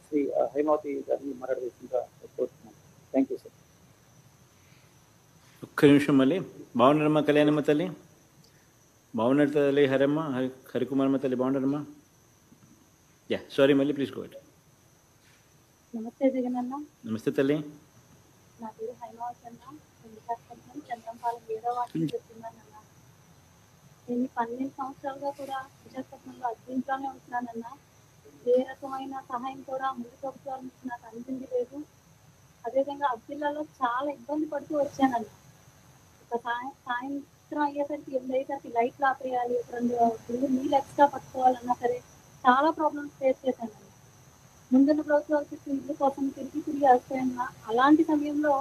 శ్రీ హైమావతి గారిని మాట్లాడవలసిందిగా కోరుతున్నాను. Thank you sir. ఒక్క నిమిషం మళ్ళీ. బాగున్నారమ్మా కళ్యాణమ్మ తల్లి? బాగున్నారు తల్లి హరమ్మ, హరికుమారమ్మ తల్లి బాగున్నారమ్మా? యా సారీ, మళ్ళీ ప్లీజ్ గో అహెడ్. నమస్తే జగనన్న. నమస్తే తల్లి. నా పేరు హైమావతి అన్న. విశాఖపట్నం చంద్రంపాలెం 7వ వార్డులో చెప్తున్నానన్న. నేను 12 సంవత్సరాలుగా కూడా విశాఖపట్నంలో అద్దెంట్లోనే ఉంటున్నానన్న. ఏ రకమైన సహాయం కూడా ముందు ప్రభుత్వాల నుంచి నాకు అందింది లేదు. అదేవిధంగా అద్దెలలో చాలా ఇబ్బంది పడుతూ వచ్చానన్న. ఒక సాయంత్రం అయ్యేసరికి 8 లైట్లు ఆపేయాలి, ఒక 2 నీళ్ళు ఎక్స్ట్రా పట్టుకోవాలన్నా సరే చాలా ప్రాబ్లమ్స్ ఫేస్ చేశానన్న. ముందున్న ప్రభుత్వాల చుట్టూ ఇల్లు కోసం తిరిగి వస్తాయన్న. అలాంటి సమయంలో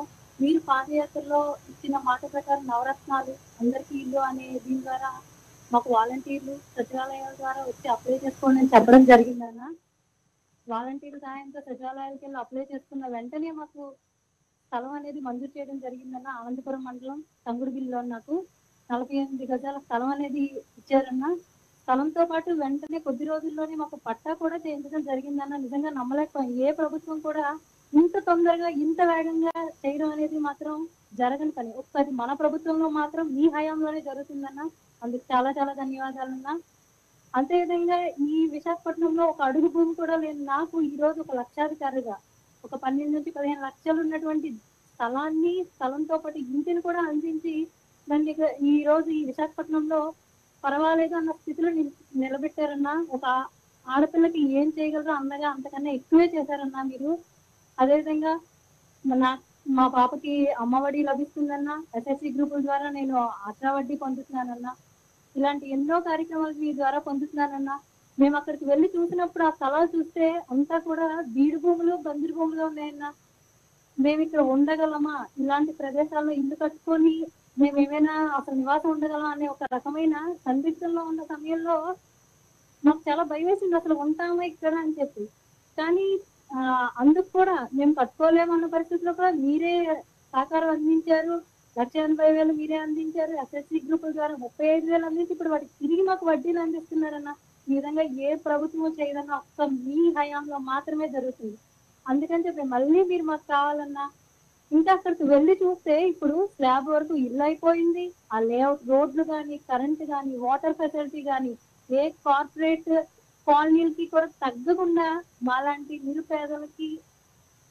మీరు పాదయాత్రలో ఇచ్చిన మాట ప్రకారం నవరత్నాలు అందరికీ ఇల్లు అనే దీని ద్వారా మాకు వాలంటీర్లు సచివాలయాల ద్వారా వచ్చి అప్లై చేసుకోండి అని చెప్పడం జరిగిందన్న. వాలంటీర్ల సహాయంతో సచివాలయాలకు వెళ్ళి అప్లై చేసుకున్న వెంటనే మాకు స్థలం అనేది మంజూరు చేయడం జరిగిందన్న. అనంతపురం మండలం తంగుడుగిల్లో నాకు 48 గజాల స్థలం అనేది ఇచ్చారన్న. స్థలంతో పాటు వెంటనే కొద్ది రోజుల్లోనే మాకు పట్టా కూడా చేయించడం జరిగిందన్న. నిజంగా నమ్మలేకపోయాం. ఏ ప్రభుత్వం కూడా ఇంత తొందరగా ఇంత వేగంగా చేయడం అనేది మాత్రం జరగని పని. ఒకసారి మన ప్రభుత్వంలో మాత్రం మీ హయాంలోనే జరుగుతుందన్న. అందుకు చాలా చాలా ధన్యవాదాలన్నా. అంతేవిధంగా ఈ విశాఖపట్నంలో ఒక అడుగు భూమి కూడా లేని నాకు ఈ రోజు ఒక లక్షాధికారిగా ఒక 12 నుంచి 15 లక్షలు ఉన్నటువంటి స్థలంతో పాటు ఇంటిని కూడా అందించి దాన్ని ఈ రోజు ఈ విశాఖపట్నంలో పర్వాలేదు అన్న స్థితిలో నిలబెట్టారన్నా. ఒక ఆడపిల్లకి ఏం చేయగలరో అందగా అంతకన్నా ఎక్కువే చేశారన్నా మీరు. అదేవిధంగా మా పాపకి అమ్మఒడి లభిస్తుందన్నా. ఎస్ఎస్సి గ్రూపుల ద్వారా నేను ఆశా వడ్డీ పొందుతున్నానన్నా. ఇలాంటి ఎన్నో కార్యక్రమాలు మీ ద్వారా పొందుతున్నానన్నా. మేము అక్కడికి వెళ్ళి చూసినప్పుడు ఆ స్థలాలు చూస్తే అంతా కూడా బీడు భూములు, బంజరు భూములుగా ఉన్నాయన్నా. మేము ఇక్కడ ఉండగలమా, ఇలాంటి ప్రదేశాల్లో ఇల్లు కట్టుకొని మేము ఏమైనా అసలు నివాసం ఉండగలం అనే ఒక రకమైన సందిగ్ధంలో ఉన్న సమయంలో మాకు చాలా భయం వేసింది, అసలు ఉంటామా ఇక్కడ అని చెప్పి. కానీ అందుకు కూడా మేము కట్టుకోలేమన్న పరిస్థితిలో కూడా మీరే సహకారం అందించారు. 1,80,000 మీరే అందించారు. ఎస్ఎస్సి గ్రూపుల ద్వారా 35,000 అందించి ఇప్పుడు వాటికి తిరిగి మాకు వడ్డీలు అందిస్తున్నారన్న. ఈ విధంగా ఏ ప్రభుత్వం చేయదన్నా ఒక్క మీ హయాంలో మాత్రమే జరుగుతుంది. అందుకని చెప్పి మళ్ళీ మీరు మాకు కావాలన్నా. ఇంకా అక్కడికి వెళ్ళి చూస్తే ఇప్పుడు స్లాబ్ వరకు ఇల్లు అయిపోయింది. ఆ లేఅవుట్ రోడ్లు కానీ, కరెంట్ కానీ, వాటర్ ఫెసిలిటీ కానీ ఏ కార్పొరేట్ కాలనీలకి కూడా తగ్గకుండా మాలాంటి నిరుపేదలకి,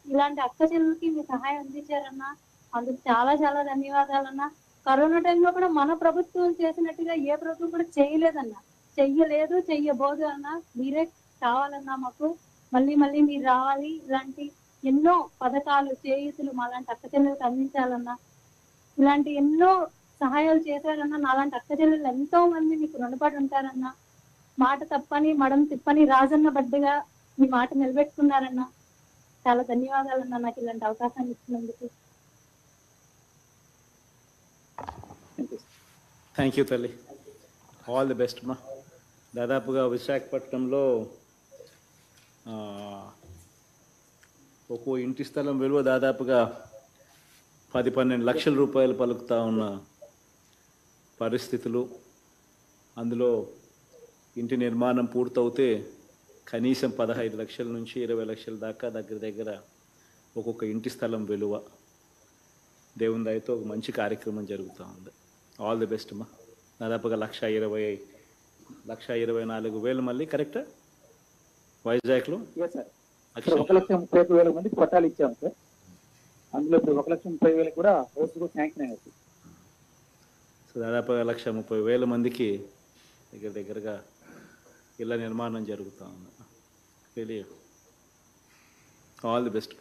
ఇలాంటి అక్క చెల్లెలకి మీ సహాయం అందించారన్నా. అందుకు చాలా చాలా ధన్యవాదాలన్నా. కరోనా టైంలో కూడా మన ప్రభుత్వం చేసినట్టుగా ఏ ప్రభుత్వం కూడా చేయలేదన్నా, చెయ్యలేదు, చెయ్యబోదు అన్నా. మీరే కావాలన్నా మాకు. మళ్ళీ మీరు రావాలి. ఇలాంటి ఎన్నో పథకాలు, చేయూతులు మాలాంటి అక్క చెల్లెలకు అందించాలన్నా. ఇలాంటి ఎన్నో సహాయాలు చేశారన్నా. నాలాంటి అక్క చెల్లెలు ఎంతో మంది మీకు రుణపడి ఉంటారన్నా. మాట తప్పని మడం తిప్పని రాజన్న బడ్డగా మీ మాట నిలబెట్టుకున్నారన్నా. చాలా ధన్యవాదాలన్నా నాకు ఇలాంటి అవకాశాన్ని ఇచ్చినందుకు. థ్యాంక్ యూ తల్లి. ఆల్ ది బెస్ట్ మా. దాదాపుగా విశాఖపట్నంలో ఒక్కో ఇంటి స్థలం విలువ దాదాపుగా 10-12 లక్షల రూపాయలు పలుకుతా ఉన్న పరిస్థితులు. అందులో ఇంటి నిర్మాణం పూర్తవుతే కనీసం 15 లక్షల నుంచి 20 లక్షల దాకా దగ్గర ఒక్కొక్క ఇంటి స్థలం విలువ. దేవుని దయతో ఒక మంచి కార్యక్రమం జరుగుతూ ఉంది. ఆల్ ది బెస్ట్ అమ్మా. దాదాపుగా 1,24,000 మళ్ళీ కరెక్టా వైజాగ్లో? 1,31,000 మందికి పట్టాలు ఇచ్చాము సార్. అందులో ఇప్పుడు 1,30,000 కూడా హౌస్ కూడా శాంక్షన్ అయ్యారు. సో దాదాపుగా 1,30,000 మందికి దగ్గరగా ఇళ్ళ నిర్మాణం జరుగుతూ ఉంది. Really all the best.